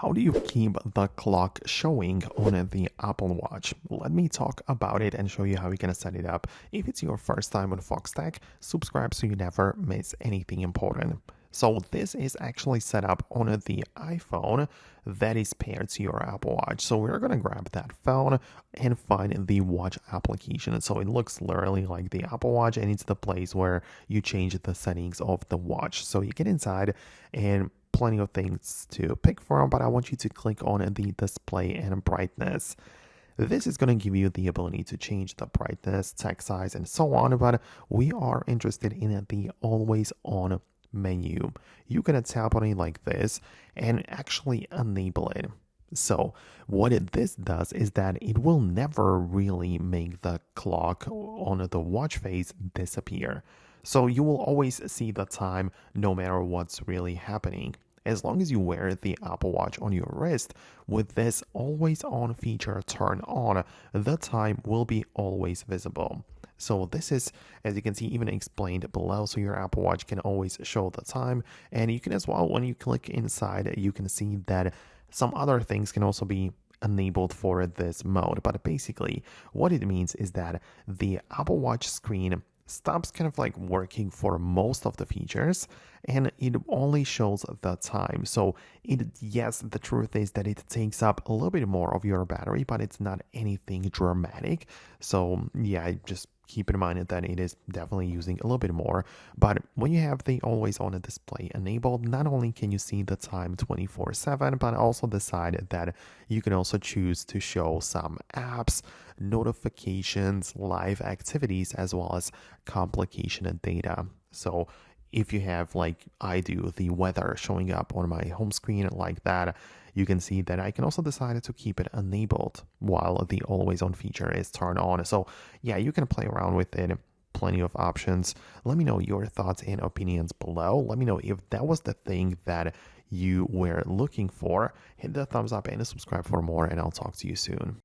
How do you keep the clock showing on the Apple Watch? Let me talk about it and show you how you can set it up. If it's your first time on Foxtecc, subscribe so you never miss anything important. So this is actually set up on the iPhone that is paired to your Apple Watch. So we're going to grab that phone and find the watch application. So it looks literally like the Apple Watch, and it's the place where you change the settings of the watch. So you get inside and plenty of things to pick from, but I want you to click on the display and brightness. This is going to give you the ability to change the brightness, text size, and so on, but we are interested in the always on menu. You're going to tap on it like this and actually enable it. So what this does is that it will never really make the clock on the watch face disappear. So you will always see the time no matter what's really happening. As long as you wear the Apple Watch on your wrist, with this always on feature turned on, the time will be always visible. So this is, as you can see, even explained below, so your Apple Watch can always show the time. And you can as well, when you click inside, you can see that some other things can also be enabled for this mode. But basically, what it means is that the Apple Watch screen stops kind of like working for most of the features, and it only shows the time. So yes, the truth is that it takes up a little bit more of your battery, but it's not anything dramatic. So yeah, just keep in mind that it is definitely using a little bit more. But when you have the always on display enabled, not only can you see the time 24/7, but also decide that you can also choose to show some apps, notifications, live activities, as well as complication and data. So if you have, like I do, the weather showing up on my home screen like that, you can see that I can also decide to keep it enabled while the always on feature is turned on. So yeah, you can play around with it. Plenty of options. Let me know your thoughts and opinions below. Let me know if that was the thing that you were looking for. Hit the thumbs up and subscribe for more, and I'll talk to you soon.